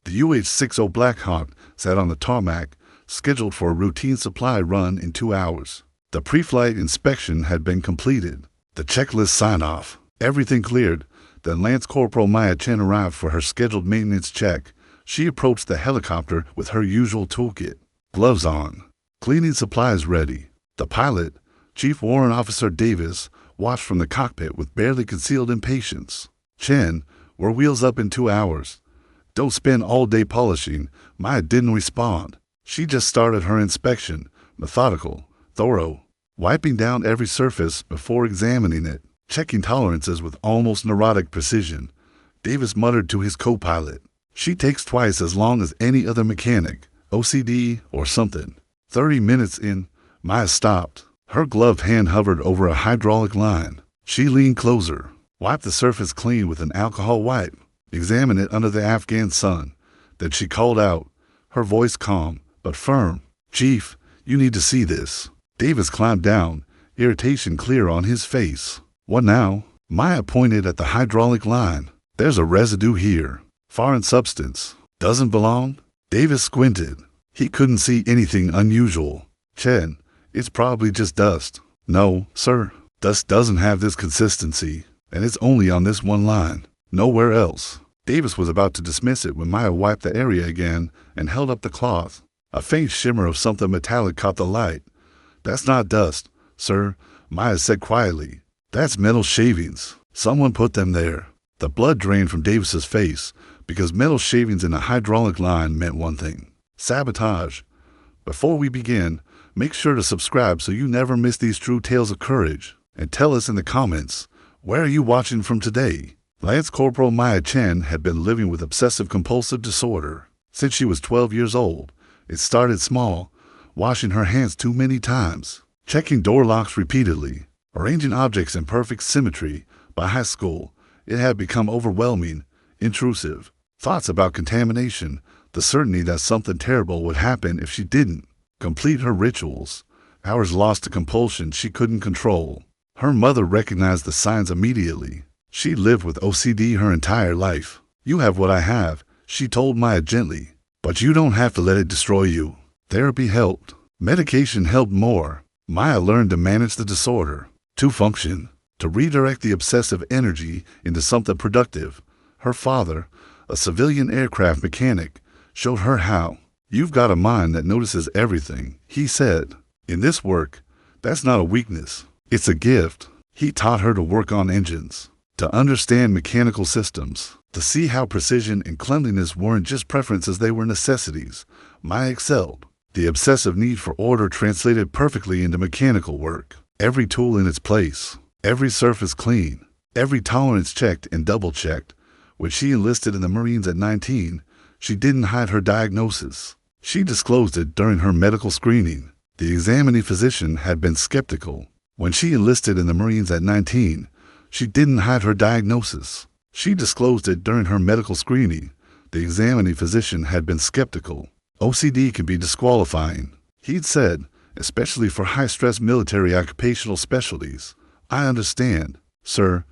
The UH-60 Blackhawk sat on the tarmac, scheduled for a routine supply run in 2 hours. The pre-flight inspection had been completed. The checklist sign-off. Everything cleared. Then Lance Corporal Maya Chen arrived for her scheduled maintenance check. She approached the helicopter with her usual toolkit. Gloves on. Cleaning supplies ready. The pilot, Chief Warrant Officer Davis, watched from the cockpit with barely concealed impatience. Chen, we're wheels up in 2 hours. Don't spend all day polishing. Maya didn't respond. She just started her inspection, methodical, thorough, wiping down every surface before examining it, checking tolerances with almost neurotic precision. Davis muttered to his co-pilot, "She takes twice as long as any other mechanic, OCD or something." 30 minutes in, Maya stopped. Her gloved hand hovered over a hydraulic line. She leaned closer, wiped the surface clean with an alcohol wipe, examined it under the Afghan sun. Then she called out, her voice calm but firm, "Chief, you need to see this." Davis climbed down, irritation clear on his face. "What now?" Maya pointed at the hydraulic line. "There's a residue here. Foreign substance. Doesn't belong?" Davis squinted. He couldn't see anything unusual. "Chen, it's probably just dust." "No, sir. Dust doesn't have this consistency, and it's only on this one line. Nowhere else." Davis was about to dismiss it when Maya wiped the area again and held up the cloth. A faint shimmer of something metallic caught the light. "That's not dust, sir," Maya said quietly. "That's metal shavings. Someone put them there." The blood drained from Davis's face because metal shavings in a hydraulic line meant one thing: sabotage. Before we begin, make sure to subscribe so you never miss these true tales of courage. And tell us in the comments, where are you watching from today? Lance Corporal Maya Chen had been living with obsessive-compulsive disorder since she was 12 years old. It started small, washing her hands too many times, checking door locks repeatedly, arranging objects in perfect symmetry. By high school, it had become overwhelming, intrusive. Thoughts about contamination, the certainty that something terrible would happen if she didn't complete her rituals. Hours lost to compulsion she couldn't control. Her mother recognized the signs immediately. She lived with OCD her entire life. "You have what I have," she told Maya gently, "but you don't have to let it destroy you." Therapy helped. Medication helped more. Maya learned to manage the disorder, to function, to redirect the obsessive energy into something productive. Her father, a civilian aircraft mechanic, showed her how. "You've got a mind that notices everything," he said. "In this work, that's not a weakness. It's a gift." He taught her to work on engines, to understand mechanical systems, to see how precision and cleanliness weren't just preferences, they were necessities. Maya excelled. The obsessive need for order translated perfectly into mechanical work. Every tool in its place, every surface clean, every tolerance checked and double-checked. When she enlisted in the Marines at 19, she didn't hide her diagnosis. She disclosed it during her medical screening. The examining physician had been skeptical. When she enlisted in the Marines at 19, she didn't hide her diagnosis. She disclosed it during her medical screening. The examining physician had been skeptical. "OCD can be disqualifying," he'd said, "especially for high-stress military occupational specialties. I understand, sir,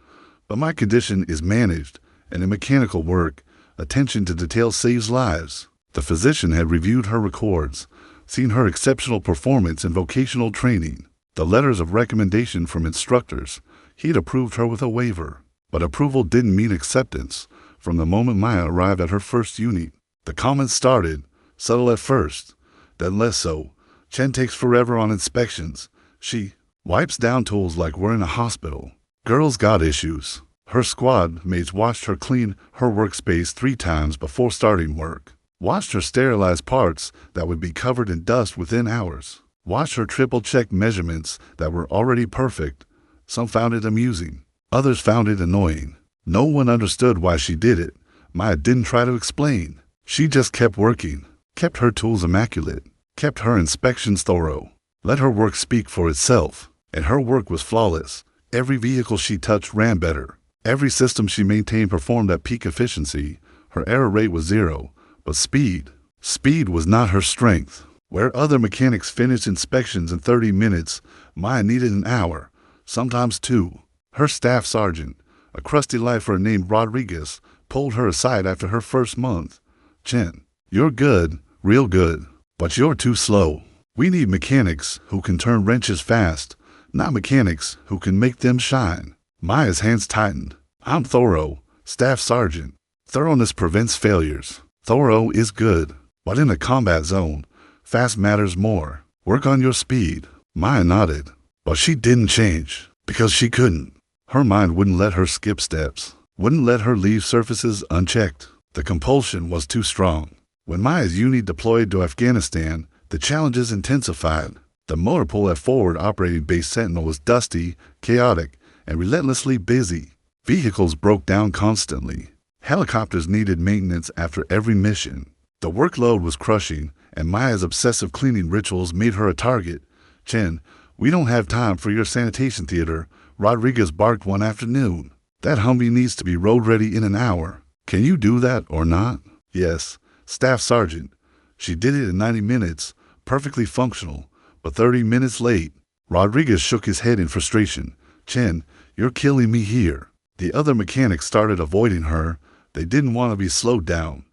but my condition is managed, and in mechanical work, attention to detail saves lives." The physician had reviewed her records, seen her exceptional performance in vocational training, the letters of recommendation from instructors. He'd approved her with a waiver. But approval didn't mean acceptance. From the moment Maya arrived at her first unit, the comments started, subtle at first, then less so. "Chen takes forever on inspections. She wipes down tools like we're in a hospital. Girl's got issues." Her squad mates watched her clean her workspace 3 times before starting work, watched her sterilize parts that would be covered in dust within hours, watched her triple-check measurements that were already perfect. Some found it amusing. Others found it annoying. No one understood why she did it. Maya didn't try to explain. She just kept working, kept her tools immaculate, kept her inspections thorough, let her work speak for itself. And her work was flawless. Every vehicle she touched ran better. Every system she maintained performed at peak efficiency. Her error rate was 0. But speed was not her strength. Where other mechanics finished inspections in 30 minutes, Maya needed an hour, sometimes 2. Her staff sergeant, a crusty lifer named Rodriguez, pulled her aside after her first month. Chen, you're good, real good, but you're too slow. We need mechanics who can turn wrenches fast, not mechanics who can make them shine. Maya's hands tightened. I'm thorough, Staff Sergeant. Thoroughness prevents failures. Thorough is good, but in a combat zone, fast matters more. Work on your speed. Maya nodded, but she didn't change, because she couldn't. Her mind wouldn't let her skip steps, wouldn't let her leave surfaces unchecked. The compulsion was too strong. When Maya's unit deployed to Afghanistan, the challenges intensified. The motor pool at Forward Operating Base Sentinel was dusty, chaotic, and relentlessly busy. Vehicles broke down constantly. Helicopters needed maintenance after every mission. The workload was crushing, and Maya's obsessive cleaning rituals made her a target. Chen, we don't have time for your sanitation theater, Rodriguez barked one afternoon. That Humvee needs to be road ready in an hour. Can you do that or not? Yes, Staff Sergeant. She did it in 90 minutes, perfectly functional, but 30 minutes late. Rodriguez shook his head in frustration. Chen, you're killing me here. The other mechanics started avoiding her. They didn't want to be slowed down.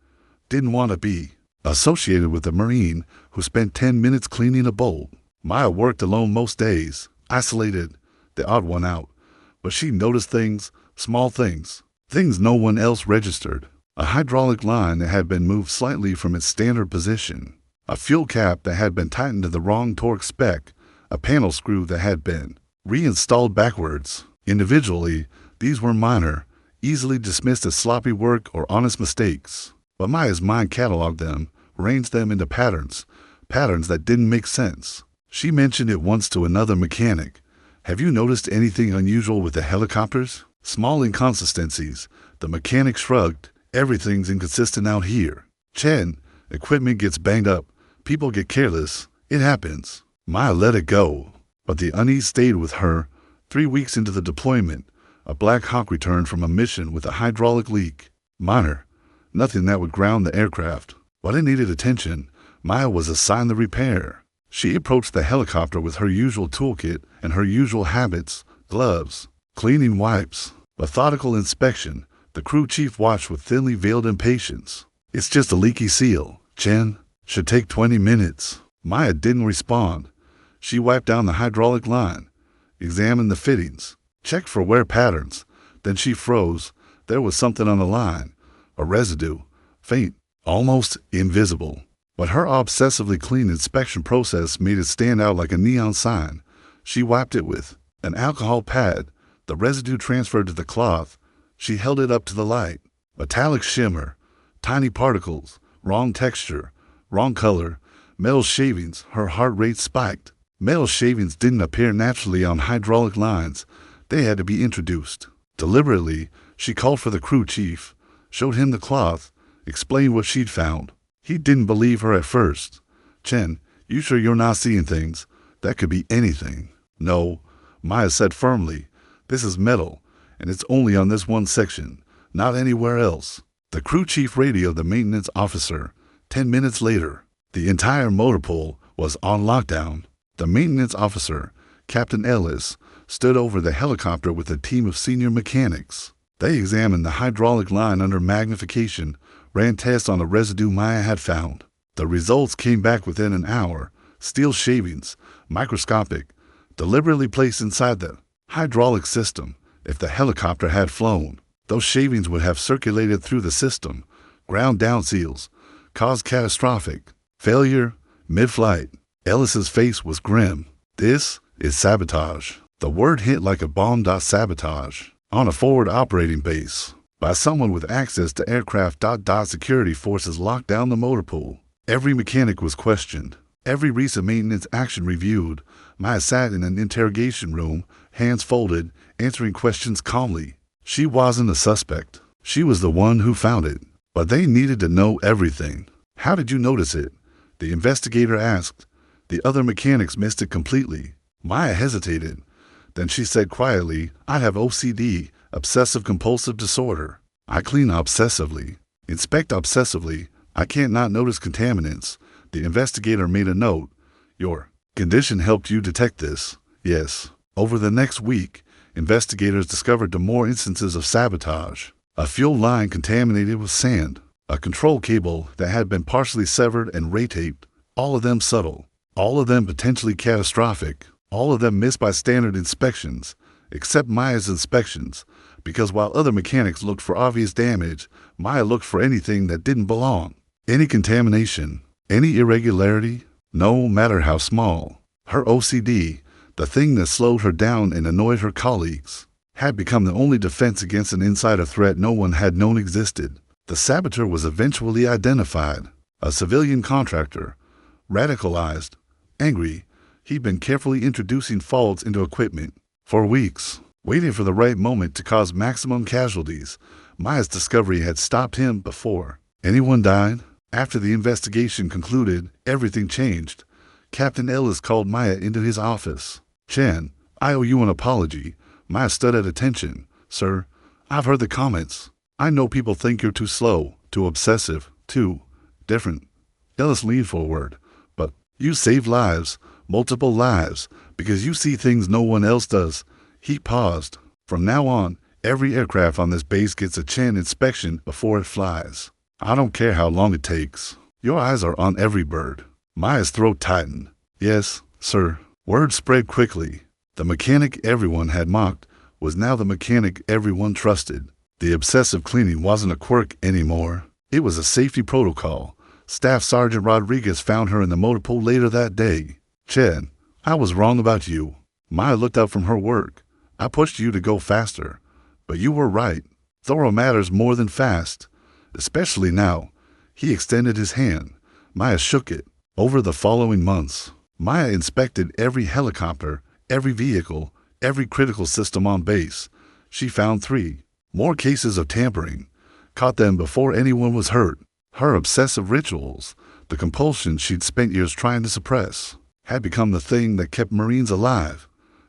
Didn't want to be associated with a Marine who spent 10 minutes cleaning a bolt. Maya worked alone most days, isolated, the odd one out. But she noticed things, small things, things no one else registered. A hydraulic line that had been moved slightly from its standard position. A fuel cap that had been tightened to the wrong torque spec. A panel screw that had been reinstalled backwards. Individually, these were minor, easily dismissed as sloppy work or honest mistakes. But Maya's mind cataloged them, arranged them into patterns that didn't make sense. She mentioned it once to another mechanic. Have you noticed anything unusual with the helicopters? Small inconsistencies. The mechanic shrugged. Everything's inconsistent out here. Chen, equipment gets banged up. People get careless. It happens. Maya let it go. But the unease stayed with her. 3 weeks into the deployment, a Black Hawk returned from a mission with a hydraulic leak. Minor. Nothing that would ground the aircraft. But it needed attention. Maya was assigned the repair. She approached the helicopter with her usual toolkit and her usual habits, gloves, cleaning wipes, methodical inspection. The crew chief watched with thinly veiled impatience. It's just a leaky seal, Chen. Should take 20 minutes. Maya didn't respond. She wiped down the hydraulic line, examined the fittings, checked for wear patterns. Then she froze. There was something on the line, a residue, faint, almost invisible. But her obsessively clean inspection process made it stand out like a neon sign. She wiped it with an alcohol pad. The residue transferred to the cloth. She held it up to the light. Metallic shimmer, tiny particles, wrong texture, wrong color, metal shavings. Her heart rate spiked. Metal shavings didn't appear naturally on hydraulic lines. They had to be introduced. Deliberately, she called for the crew chief, showed him the cloth, explained what she'd found. He didn't believe her at first. Chen, you sure you're not seeing things? That could be anything. No, Maya said firmly. This is metal, and it's only on this one section, not anywhere else. The crew chief radioed the maintenance officer. 10 minutes later, the entire motor pool was on lockdown. The maintenance officer, Captain Ellis, stood over the helicopter with a team of senior mechanics. They examined the hydraulic line under magnification, ran tests on the residue Maya had found. The results came back within an hour. Steel shavings, microscopic, deliberately placed inside the hydraulic system. If the helicopter had flown, those shavings would have circulated through the system, ground down seals, caused catastrophic failure mid-flight. Ellis's face was grim. This is sabotage. The word hit like a bomb. Sabotage on a forward operating base by someone with access to aircraft. Security forces locked down the motor pool. Every mechanic was questioned. Every recent maintenance action reviewed. Maya sat in an interrogation room, hands folded, answering questions calmly. She wasn't a suspect. She was the one who found it. But they needed to know everything. How did you notice it? The investigator asked. The other mechanics missed it completely. Maya hesitated. Then she said quietly, I have OCD, obsessive-compulsive disorder. I clean obsessively, inspect obsessively. I can't not notice contaminants. The investigator made a note. Your condition helped you detect this. Yes. Over the next week, investigators discovered more instances of sabotage. A fuel line contaminated with sand. a control cable that had been partially severed and ray-taped, all of them subtle, all of them potentially catastrophic, all of them missed by standard inspections, except Maya's inspections, because while other mechanics looked for obvious damage, Maya looked for anything that didn't belong. Any contamination, any irregularity, no matter how small. Her OCD, the thing that slowed her down and annoyed her colleagues, had become the only defense against an insider threat no one had known existed. The saboteur was eventually identified, a civilian contractor, radicalized, angry. He'd been carefully introducing faults into equipment for weeks, waiting for the right moment to cause maximum casualties. Maya's discovery had stopped him before anyone died. After the investigation concluded, everything changed. Captain Ellis called Maya into his office. "Chen, I owe you an apology." Maya stood at attention. "Sir, I've heard the comments. I know people think you're too slow, too obsessive, too different." Ellis leaned forward. "But you save lives, multiple lives, because you see things no one else does." He paused. "From now on, every aircraft on this base gets a Chen inspection before it flies. I don't care how long it takes. Your eyes are on every bird." Maya's throat tightened. "Yes, sir." Word spread quickly. The mechanic everyone had mocked was now the mechanic everyone trusted. The obsessive cleaning wasn't a quirk anymore. It was a safety protocol. Staff Sergeant Rodriguez found her in the motor pool later that day. "Chen, I was wrong about you." Maya looked up from her work. "I pushed you to go faster. But you were right. Thorough matters more than fast. Especially now." He extended his hand. Maya shook it. Over the following months, Maya inspected every helicopter, every vehicle, every critical system on base. She found 3 more cases of tampering, caught them before anyone was hurt. Her obsessive rituals, the compulsion she'd spent years trying to suppress, had become the thing that kept Marines alive.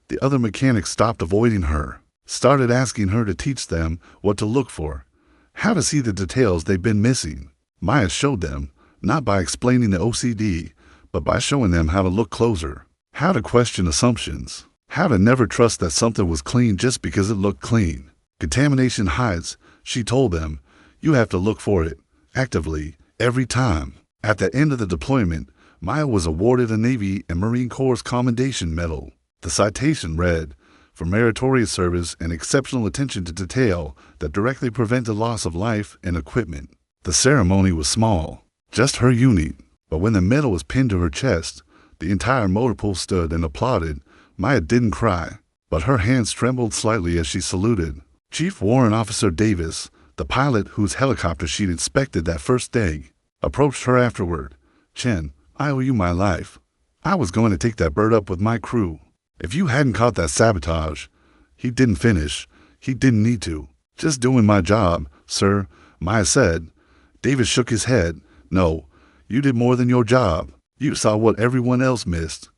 The other mechanics stopped avoiding her, started asking her to teach them what to look for, how to see the details they'd been missing. Maya showed them, not by explaining the OCD, but by showing them how to look closer, how to question assumptions, how to never trust that something was clean just because it looked clean. Contamination hides, she told them. You have to look for it, actively, every time. At the end of the deployment, Maya was awarded a Navy and Marine Corps Commendation Medal. The citation read, "For meritorious service and exceptional attention to detail that directly prevented loss of life and equipment." The ceremony was small, just her unit, but when the medal was pinned to her chest, the entire motor pool stood and applauded. Maya didn't cry, but her hands trembled slightly as she saluted. Chief Warrant Officer Davis, the pilot whose helicopter she'd inspected that first day, approached her afterward. "Chen, I owe you my life. I was going to take that bird up with my crew. If you hadn't caught that sabotage." He didn't finish. He didn't need to. "Just doing my job, sir," Maya said. Davis shook his head. "No, you did more than your job. You saw what everyone else missed.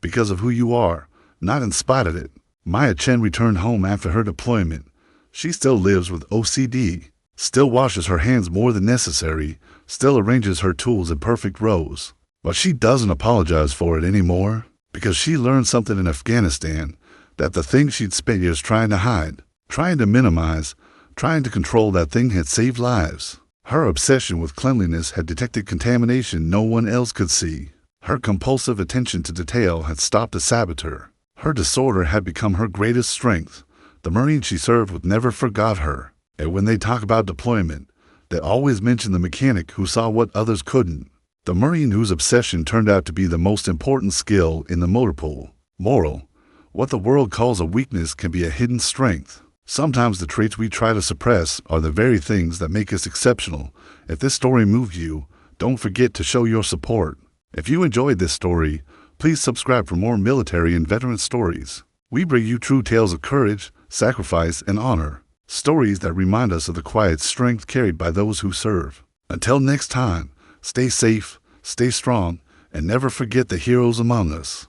Because of who you are, not in spite of it." Maya Chen returned home after her deployment. She still lives with OCD, still washes her hands more than necessary, still arranges her tools in perfect rows. But she doesn't apologize for it anymore, because she learned something in Afghanistan, that the thing she'd spent years trying to hide, trying to minimize, trying to control, that thing had saved lives. Her obsession with cleanliness had detected contamination no one else could see. Her compulsive attention to detail had stopped a saboteur. Her disorder had become her greatest strength. The Marines she served with never forgot her. And when they talk about deployment, they always mention the mechanic who saw what others couldn't. The Marine whose obsession turned out to be the most important skill in the motor pool. Moral. What the world calls a weakness can be a hidden strength. Sometimes the traits we try to suppress are the very things that make us exceptional. If this story moved you, don't forget to show your support. If you enjoyed this story, please subscribe for more military and veteran stories. We bring you true tales of courage, sacrifice, and honor. Stories that remind us of the quiet strength carried by those who serve. Until next time, stay safe, stay strong, and never forget the heroes among us.